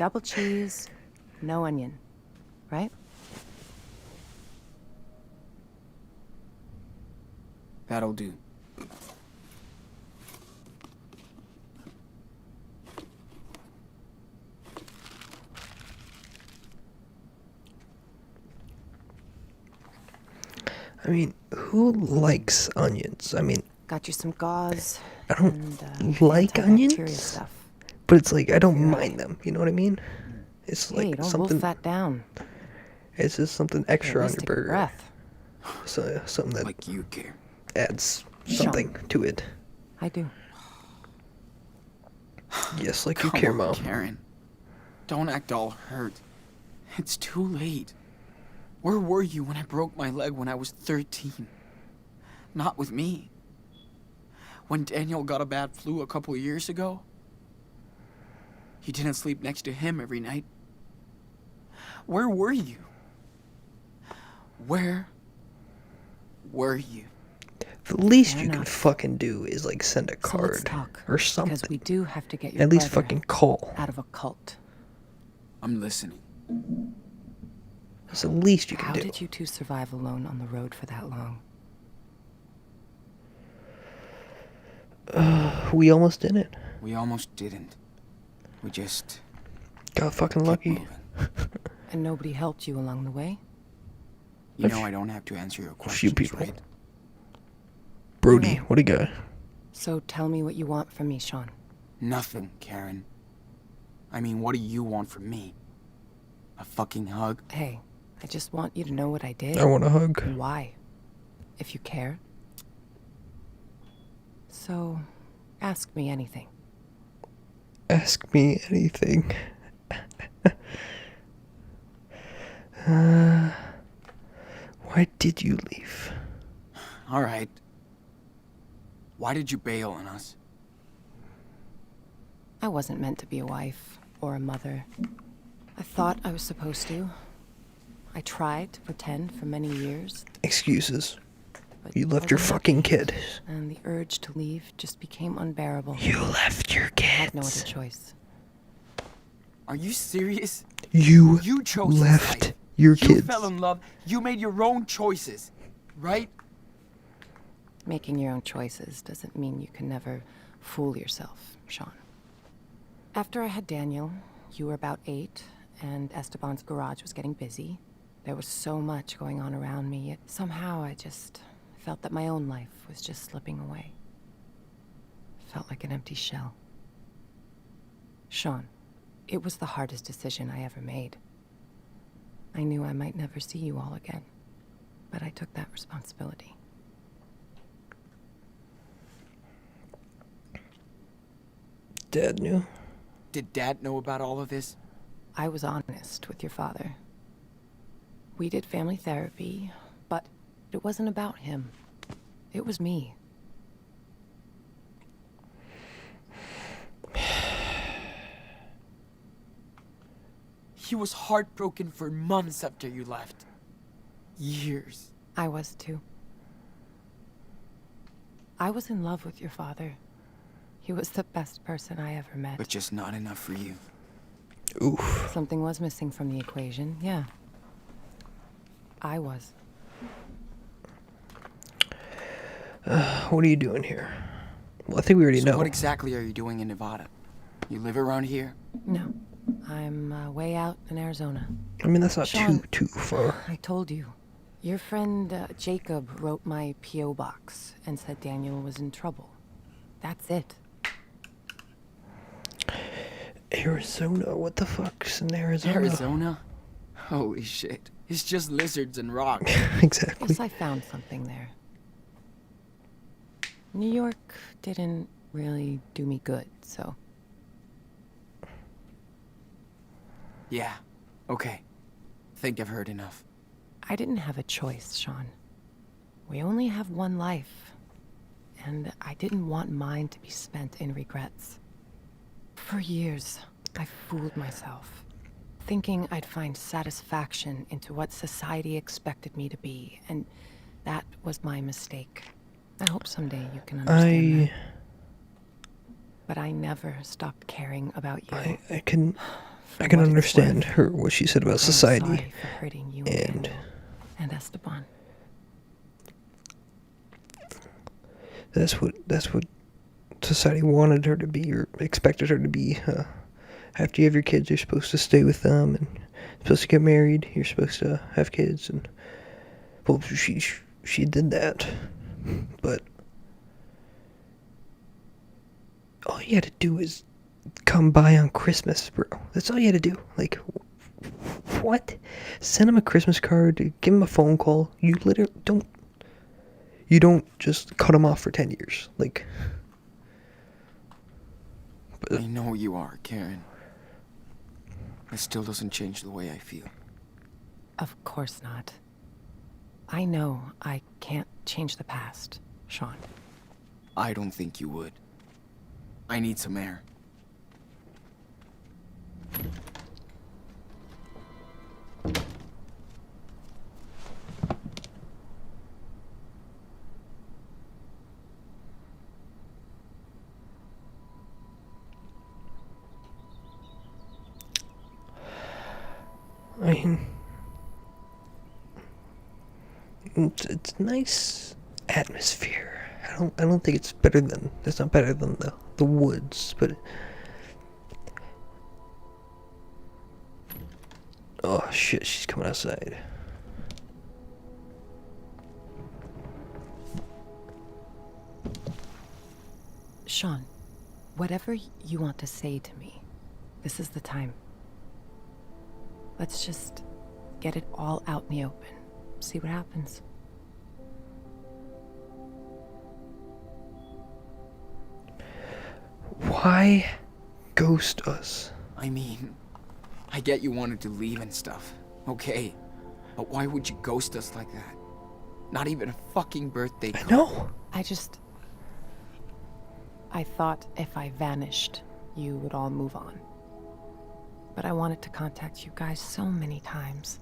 double cheese, no onion, right? That'll do. I mean, who likes onions? I mean, Got you some gauze. I don't and, like antibacterial onions, stuff. but it's like I don't You're mind right. them. You know what I mean? It's Hey, like don't something. wolf that down. It's just something At extra on least your take a burger. breath. So something that Like you care. adds Sean. something to it. I do. Yes, like you Come care, on, Mom. Karen. Don't act all hurt. It's too late. Where were you when I broke my leg when I was 13? Not with me. When Daniel got a bad flu a couple years ago, you didn't sleep next to him every night. Where were you? Where were you? The least Fair you can enough. fucking do is like send a So let's card talk. or something. Because we do have to get your At least brother fucking call. out of a cult. I'm listening. That's the least you can How do. did you two survive alone on the road for that long? We almost didn't. We almost didn't. We just Got fucking kept lucky. moving. And nobody helped you along the way? You A know few- I don't have to answer your few questions, people. right? Brody, No. what do you got? So tell me what you want from me, Sean. Nothing, Karen. I mean, what do you want from me? A fucking hug? Hey, I just want you to know what I did. I want a hug. And why, if you care. So, ask me anything. Ask me anything. Why did you leave? All right. Why did you bail on us? I wasn't meant to be a wife or a mother. I thought I was supposed to. I tried to pretend for many years, Excuses. but You left your wasn't fucking happy, kid. and the urge to leave just became unbearable. You left your I had no other kids. choice. Are you serious? You You chose this left life. your You kids. fell in love. You made your own choices, right? Making your own choices doesn't mean you can never fool yourself, Sean. After I had Daniel, you were about 8, and Esteban's garage was getting busy. There was so much going on around me, yet somehow I just felt that my own life was just slipping away. Felt like an empty shell. Sean, it was the hardest decision I ever made. I knew I might never see you all again, but I took that responsibility. Dad knew. Did Dad know about all of this? I was honest with your father. We did family therapy, but it wasn't about him. It was me. He was heartbroken for months after you left. Years. I was too. I was in love with your father. He was the best person I ever met. But just not enough for you. Oof. Something was missing from the equation, yeah. I was. What are you doing here? Well, I think we already So know. what exactly are you doing in Nevada? You live around here? No, I'm way out in Arizona. I mean, that's not Sean. too far. I told you. Your friend Jacob wrote my P.O. box and said Daniel was in trouble. That's it. Arizona? What the fuck's in Arizona? Arizona? Holy shit. It's just lizards and rocks. Exactly. Guess I found something there. New York didn't really do me good, so... Yeah. Okay. Think I've heard enough. I didn't have a choice, Sean. We only have one life, and I didn't want mine to be spent in regrets. For years, I fooled myself, thinking I'd find satisfaction into what society expected me to be, and that was my mistake. I hope someday you can understand that. But I never stopped caring about you. I can For I can what it's understand worth, her what she said about I'm society, sorry for hurting you and Daniel, and Esteban. that's what society wanted her to be or expected her to be. After you have your kids, you're supposed to stay with them and supposed to get married. You're supposed to have kids, and well, she did that, but all you had to do is come by on Christmas, bro. That's all you had to do. Like, what? Send him a Christmas card. Give him a phone call. You literally don't. You don't just cut him off for 10 years. Like, I know you are, Karen. It still doesn't change the way I feel. Of course not. I know I can't change the past, Sean. I don't think you would. I need some air. I mean, it's nice atmosphere. I don't think it's better than. It's not better than the woods, but. Oh shit! She's coming outside. Sean, whatever you want to say to me, this is the time. Let's just get it all out in the open. See what happens. Why ghost us? I mean, I get you wanted to leave and stuff. Okay. But why would you ghost us like that? Not even a fucking birthday I card. know. I thought if I vanished, you would all move on. But I wanted to contact you guys so many times.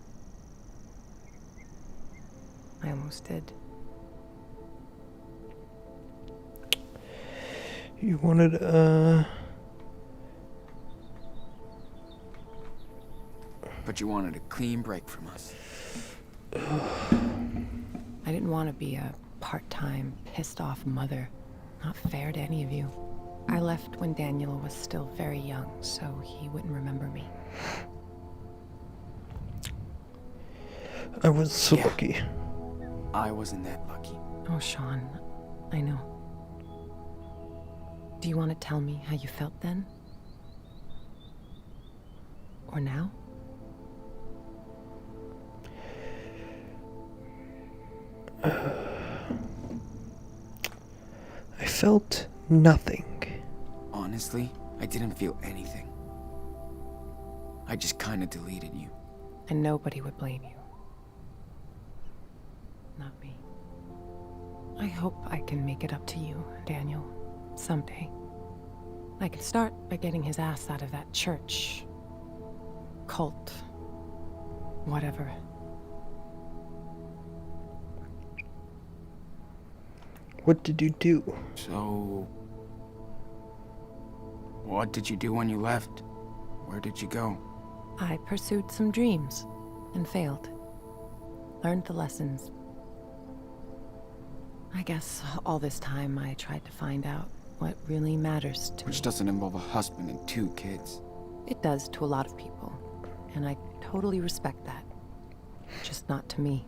I almost did. You wanted But you wanted a clean break from us. I didn't want to be a part-time, pissed-off mother. Not fair to any of you. I left when Daniel was still very young, so he wouldn't remember me. I was so Yeah. lucky. I wasn't that lucky. Oh, Sean, I know. Do you want to tell me how you felt then? Or now? I felt nothing. Honestly, I didn't feel anything. I just kinda deleted you. And nobody would blame you. Not me. I hope I can make it up to you, Daniel, someday. I can start by getting his ass out of that church. Cult. Whatever. What did you do? So... what did you do when you left? Where did you go? I pursued some dreams and failed. Learned the lessons. I guess all this time I tried to find out what really matters to me. Which doesn't involve a husband and 2 kids. It does to a lot of people, and I totally respect that. Just not to me.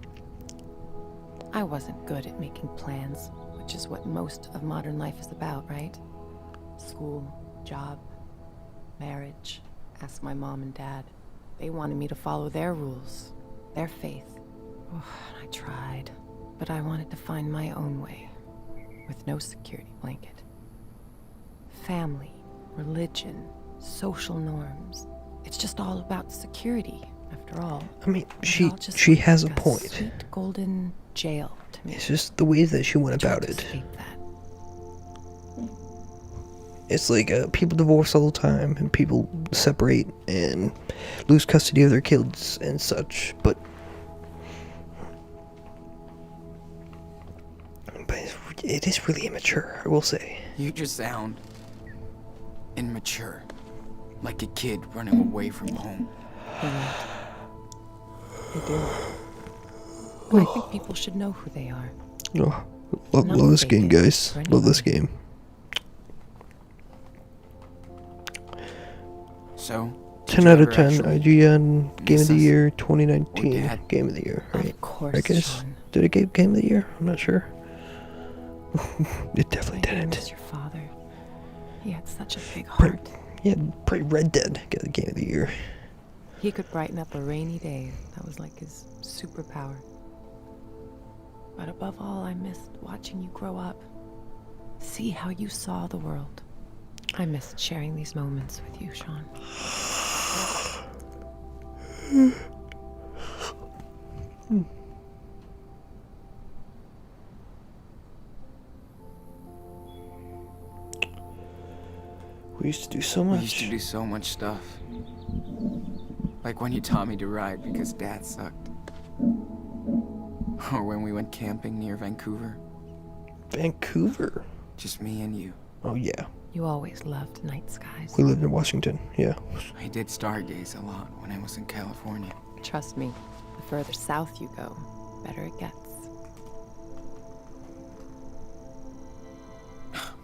I wasn't good at making plans, which is what most of modern life is about, right? School, job, marriage. Ask my mom and dad. They wanted me to follow their rules, their faith. Oh, I tried, but I wanted to find my own way, with no security blanket. Family, religion, social norms. It's just all about security, after all. I mean, It she all just she looked has like a point. Sweet golden jail to me. It's just the way that she went I tried about to it. escape that. It's like people divorce all the time, and people separate and lose custody of their kids and such. But it is really immature, I will say. You just sound... immature. Like a kid running away from home. They won't. They do. But I think people should know who they are. Oh, love Not this fake game, it guys. for Love this anybody. game. So, did 10 you out of ever 10. actually IGN Game of the miss us? Year Or 2019. Dad? Game of the Year, right? Of course, I guess. Sean. Did it get Game of the Year? I'm not sure. It I definitely do didn't. miss your father. He had such a big Pre- heart. Yeah, probably Red Dead get the Game of the Year. He could brighten up a rainy day. That was like his superpower. But above all, I missed watching you grow up. See how you saw the world. I missed sharing these moments with you, Sean. We used to do so We much. used to do so much stuff. Like when you taught me to ride because Dad sucked. Or when we went camping near Vancouver. Vancouver. Just me and you. Oh yeah, You always loved night skies. we lived in Washington. Yeah. I did stargaze a lot when I was in California. Trust me, the further south you go, better it gets.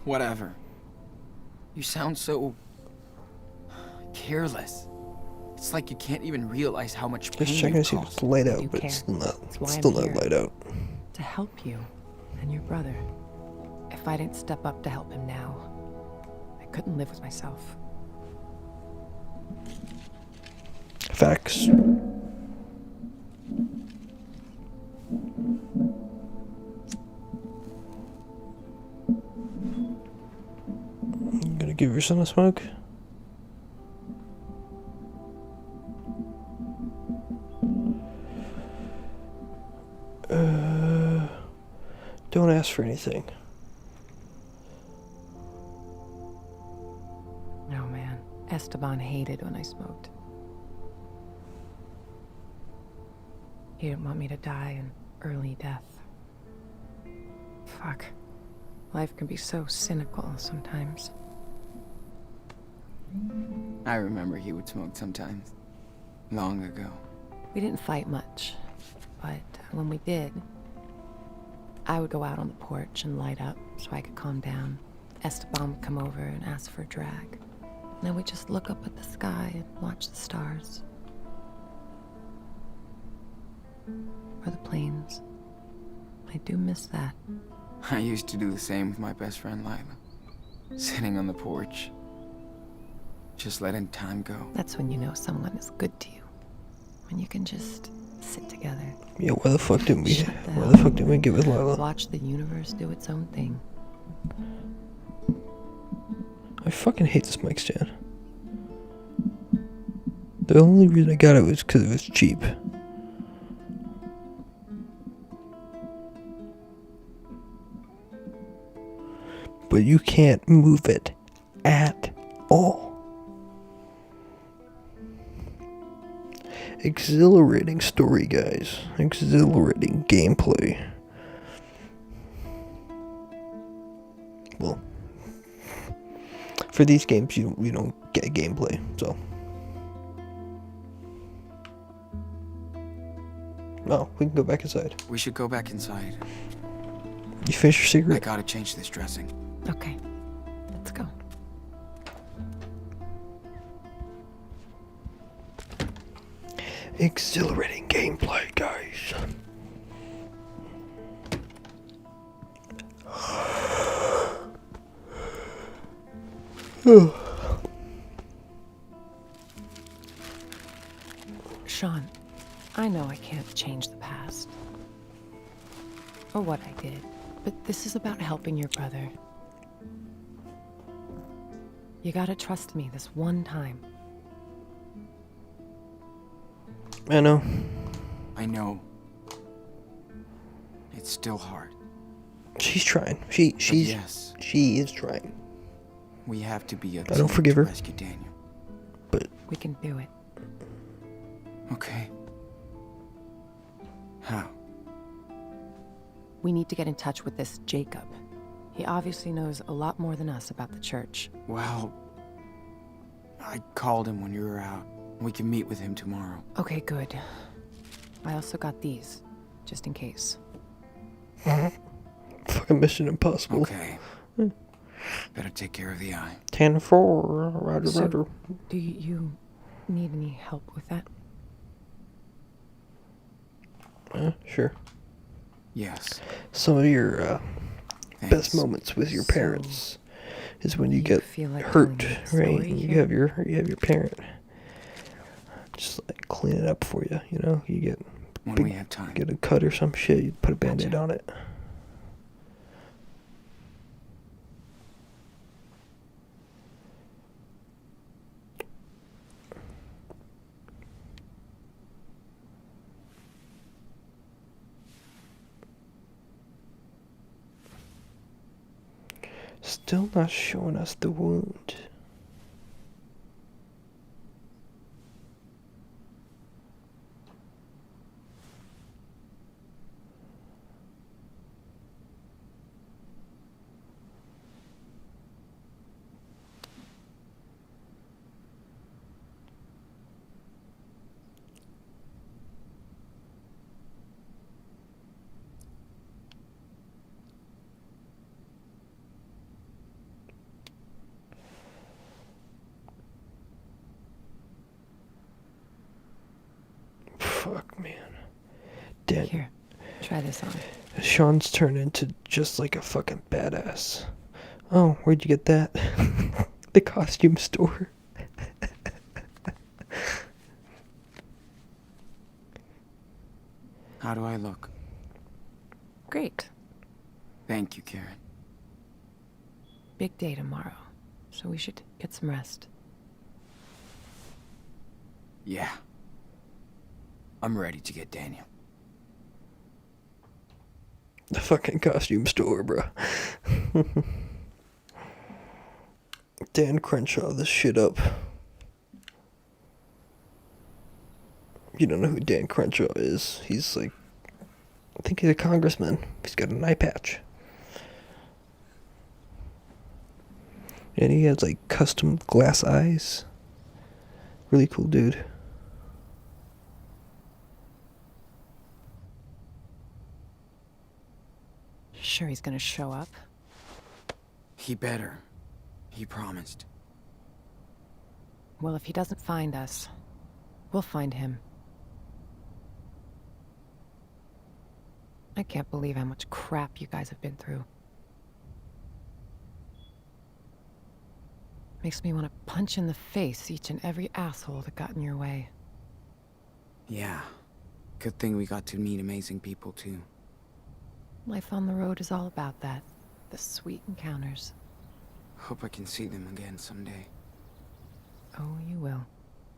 Whatever. You sound so careless. It's like you can't even realize how much pain Just checking to you've see if it's caused. light I out, do but it's care. still not. That's why It's I'm still not here. light out. To help you and your brother. If I didn't step up to help him now, I couldn't live with myself. Facts. You gonna give your son a smoke? Don't ask for anything. No, man. Esteban hated when I smoked. He didn't want me to die an early death. Fuck. Life can be so cynical sometimes. I remember he would smoke sometimes. Long ago. We didn't fight much, but when we did, I would go out on the porch and light up so I could calm down. Esteban would come over and ask for a drag. And then we'd just look up at the sky and watch the stars. Or the planes. I do miss that. I used to do the same with my best friend Lila. Sitting on the porch. Just letting time go. That's when you know someone is good to you. When you can just sit together, Yeah, why the fuck didn't we? Shut the Why hell the fuck didn't we get with Lila? watch the universe do its own thing. I fucking hate this mic stand. The only reason I got it was because it was cheap. But you can't move it at all. Exhilarating story, guys. Exhilarating gameplay. Well, for these games, you don't get gameplay, so. No, we can go back inside. We should go back inside. You finish your I cigarette? gotta change this dressing. Okay, let's go. Exhilarating gameplay, guys. Sean, I know I can't change the past. Or what I did, but this is about helping your brother. You gotta trust me this one time. I know. I know. It's still hard. She's trying. But She's yes, she is trying. we have to be a I don't team forgive to her. rescue Daniel. We can do it. Okay. How? We need to get in touch with this Jacob. He obviously knows a lot more than us about the church. Well, I called him when you were out. We can meet with him tomorrow. Okay, good. I also got these, just in case. Fucking Mission Impossible. Okay. Better take care of the eye. 10-4. Roger, So- roger. Do you need any help with that? Sure. Yes. Some of your Thanks. best moments with your So, parents is when you you get feel like hurt, telling me a right? story You here? have your parent just like clean it up for you. You know, you get When big- we have time. get a cut or some shit. You put a band-aid Gotcha. on it. Still not showing us the wound. Fuck, man. Dan- Here, try this on. Sean's turned into just like a fucking badass. Oh, where'd you get that? The costume store. How do I look? Great. Thank you, Karen. Big day tomorrow, so we should get some rest. Yeah. I'm ready to get Daniel. The fucking costume store, bro. Dan Crenshaw this shit up. You don't know who Dan Crenshaw is. He's like, I think he's a congressman. He's got an eye patch. And he has like custom glass eyes. Really cool dude. Sure he's gonna show up? He better. He promised. Well, if he doesn't find us, we'll find him. I can't believe how much crap you guys have been through. Makes me want to punch in the face each and every asshole that got in your way. Yeah. Good thing we got to meet amazing people, too. Life on the road is all about that. The sweet encounters. Hope I can see them again someday. Oh, you will.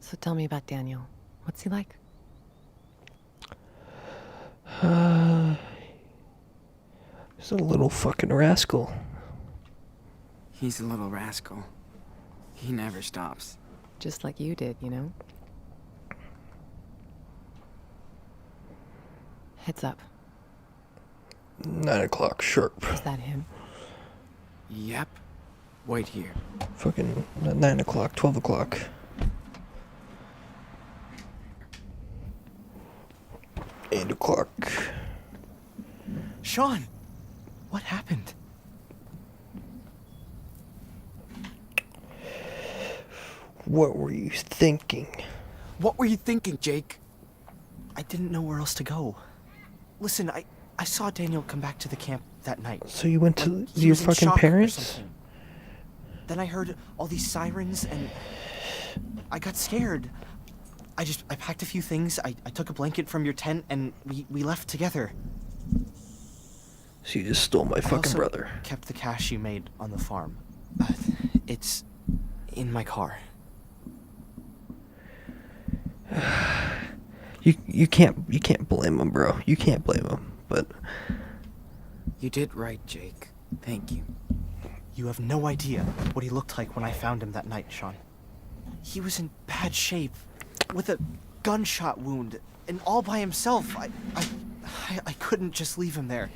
So tell me about Daniel. What's he like? He's a little fucking rascal. He's a little rascal. He never stops. Just like you did, you know? Heads up. 9 o'clock sharp. Is that him? Yep. Wait here. Fucking 9 o'clock, 12 o'clock. Eight o'clock. Sean! What happened? What were you thinking? What were you thinking, Jake? I didn't know where else to go. Listen, I saw Daniel come back to the camp that night. So you went to Like, he your was in fucking shock or parents? something. Then I heard all these sirens and I got scared. I packed a few things, I took a blanket from your tent and we left together. So you just stole my I fucking also brother. kept the cash you made on the farm. It's in my car. You can't blame him, bro. You can't blame him. But You did right, Jake. Thank you. You have no idea what he looked like when I found him that night, Sean. He was in bad shape, with a gunshot wound, and all by himself. I couldn't just leave him there.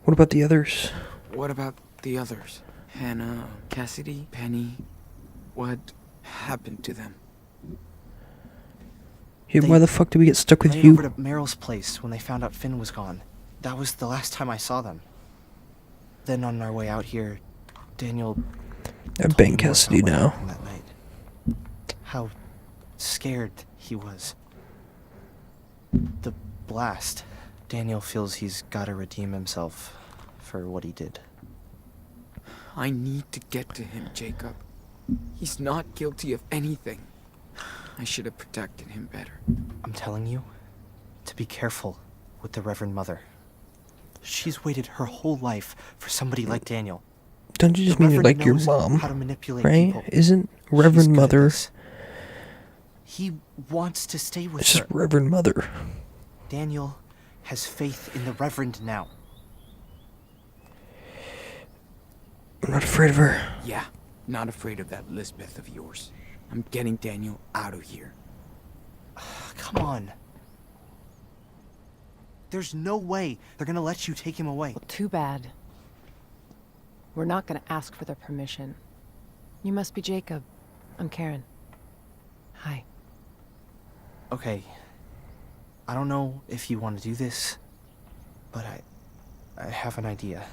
what about the others? What about the others? Hannah, Cassidy, Penny. What happened to them? Yeah, why the fuck did we get stuck with ran you? over to Meryl's place when they found out Finn was gone. That was the last time I saw them. Then on our way out here, Daniel I told bang me more Cassidy about what now. happened that night. How scared he was. The blast. Daniel feels he's gotta redeem himself for what he did. I need to get to him, Jacob. He's not guilty of anything. I should have protected him better. I'm telling you to be careful with the Reverend Mother. She's waited her whole life for somebody like Daniel. Don't you just The mean you're Reverend like your knows mom, how to manipulate right? people. Isn't She's Reverend good at Mother? this. He wants to stay with It's her. just Reverend Mother. Daniel has faith in the Reverend now. I'm not afraid of her. Yeah, not afraid of that Lisbeth of yours. I'm getting Daniel out of here. Come on. There's no way they're gonna let you take him away. Well, too bad. We're not gonna ask for their permission. You must be Jacob. I'm Karen. Hi. Okay. I don't know if you want to do this, but I have an idea.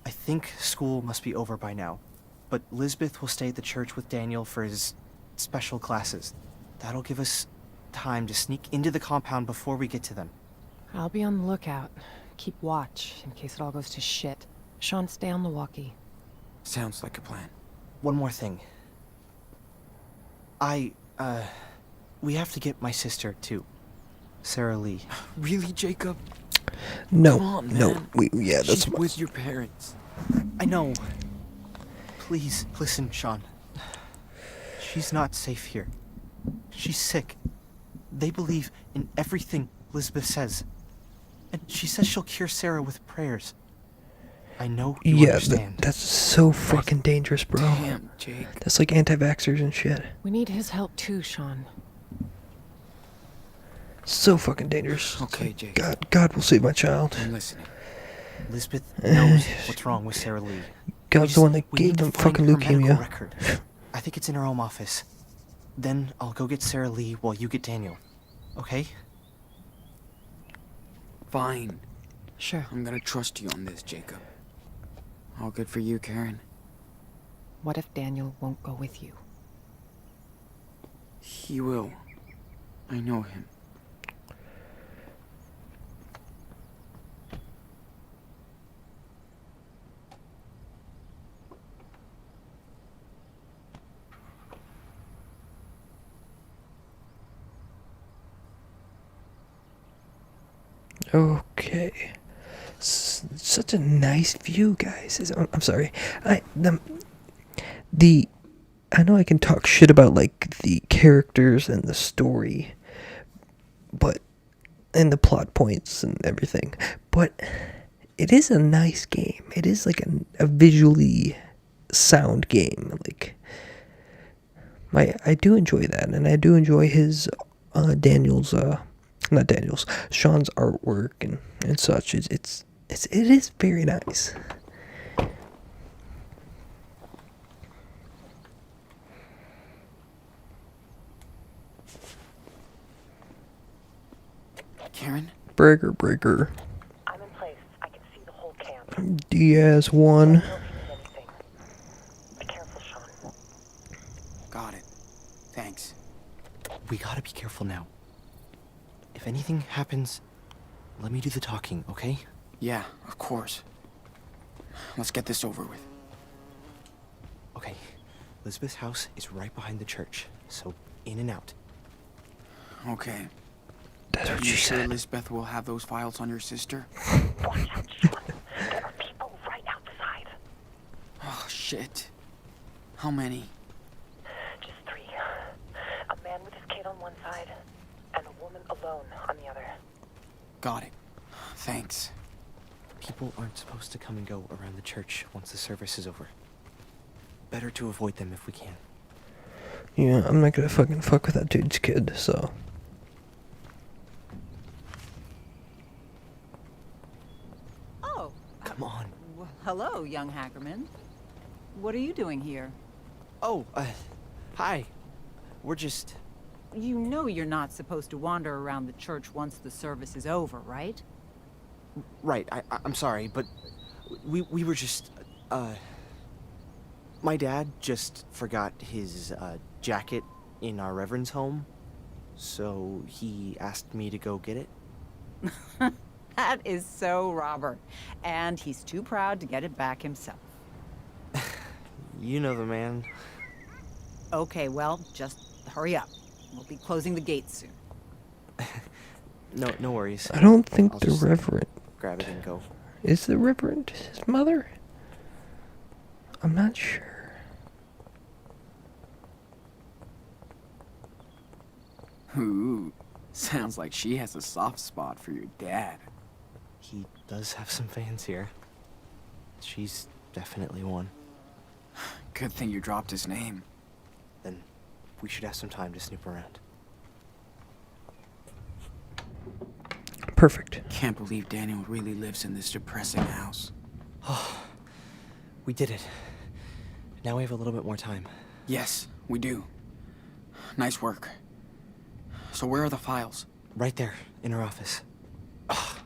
I think school must be over by now, but Lisbeth will stay at the church with Daniel for his special classes. That'll give us time to sneak into the compound before we get to them. I'll be on the lookout. Keep watch in case it all goes to shit. Sean, stay on the walkie. Sounds like a plan. One more thing. We have to get my sister, too. Sarah Lee. Really, Jacob? No, Come on, no. man. Yeah, that's She's with your parents. I know. Please, listen, Sean. She's not safe here. She's sick. They believe in everything Lisbeth says. And she says she'll cure Sarah with prayers. I know you yeah. understand. That's so fucking dangerous, bro. Damn, Jake. That's like anti-vaxxers and shit. We need his help too, Sean. So fucking dangerous. Okay, Jake. God will save my child. I'm listening. Lisbeth knows what's wrong with Sarah Lee. God's the one that We gave need to them find fucking her medical leukemia. record. I think it's in her home office. Then I'll go get Sarah Lee while you get Daniel. Okay? Fine. Sure. I'm gonna trust you on this, Jacob. All good for you, Karen. What if Daniel won't go with you? He will. I know him. Okay. Such a nice view, guys. I'm sorry. I know I can talk shit about like the characters and the story, but and the plot points and everything, but it is a nice game. It is like a visually sound game. Like I do enjoy that, and I do enjoy his Sean's artwork and such. It is very nice. Karen? Breaker. I'm in place. I can see the whole camp. Diaz 1. Don't see anything. Be careful, Sean. Got it. Thanks. We gotta be careful now. If anything happens, let me do the talking, okay? Yeah, of course. Let's get this over with. Okay. Lisbeth's house is right behind the church, so in and out. Okay. That's what You she sure said. Lisbeth will have those files on your sister? Watch out, Sean. There are people right outside. Oh, shit. How many? Just 3. A man with his kid on one side, and a woman alone on the other. Got it. Thanks. People aren't supposed to come and go around the church once the service is over. Better to avoid them if we can. Yeah, I'm not gonna fucking fuck with that dude's kid, so. Oh, Come on. Oh, hello, young Hackerman. What are you doing here? Oh, hi. We're just... You know you're not supposed to wander around the church once the service is over, right? Right, I'm sorry, but we were just, my dad just forgot his, jacket in our Reverend's home, so he asked me to go get it. That is so Robert. And he's too proud to get it back himself. You know the man. Okay, well, just hurry up. We'll be closing the gates soon. No worries. I don't think I'll the just Reverend... grab it and go. Is the Reverend his mother? I'm not sure. Ooh, sounds like she has a soft spot for your dad. He does have some fans here. She's definitely one. Good thing you dropped his name. Then we should have some time to snoop around. Perfect. Can't believe Daniel really lives in this depressing house. We did it. Now we have a little bit more time. Yes, we do. Nice work. So where are the files? Right there, in her office. Ugh,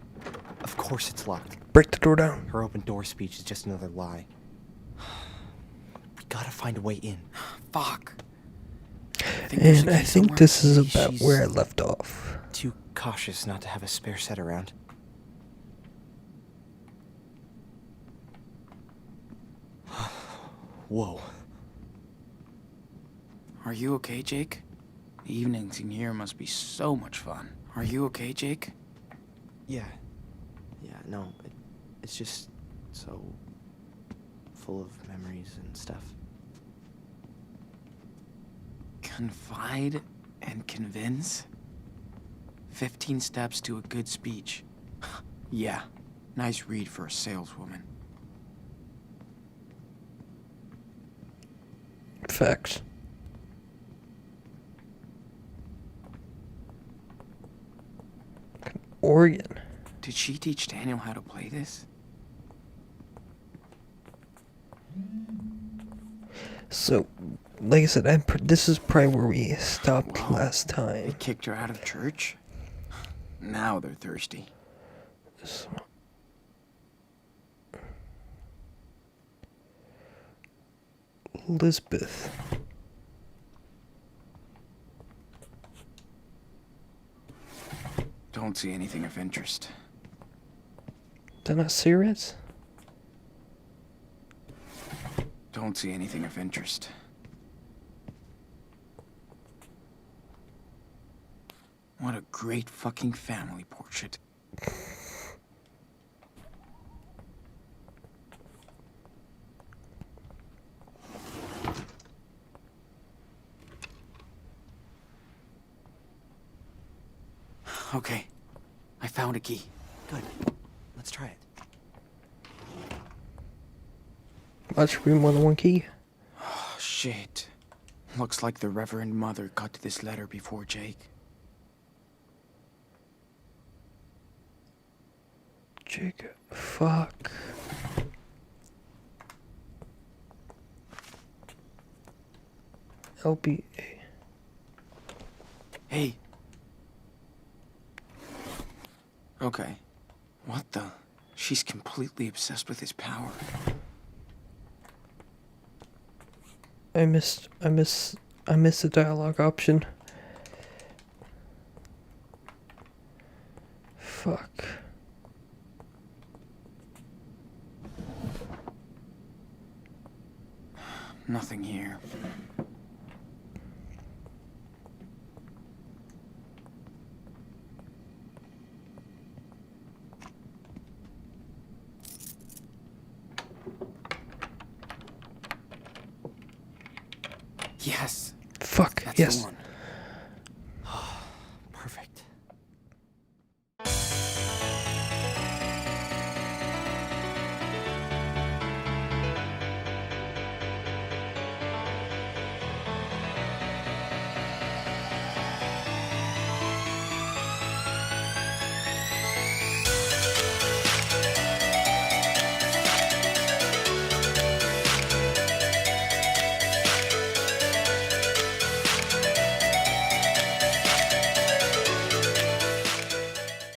of course it's locked. Break the door down. Her open door speech is just another lie. We gotta find a way in. Fuck. There should And I be think somewhere. this is about She's- where I left off. Too cautious not to have a spare set around. Whoa. Are you okay, Jake? The evenings in here must be so much fun. Are you okay, Jake? Yeah. Yeah, no, it's just so full of memories and stuff. Confide and convince? 15 steps to a good speech. Yeah, nice read for a saleswoman. Facts. Oregon. Did she teach Daniel how to play this? So, like I said, this is probably where we stopped Whoa. last They time. kicked her out of church? Now they're thirsty. So- Lisbeth. Don't see anything of interest. They're not cigarettes? Don't see anything of interest. What a great fucking family portrait. Okay, I found a key. Good. Let's try it. Watch should be more than one key. Oh, shit. Looks like the Reverend Mother got to this letter before Jake. Jacob. Fuck. LBA. Hey. Okay. What the? She's completely obsessed with his power. I missed the dialogue option. Fuck. Nothing here. Yes, Fuck. that's Yes. the one.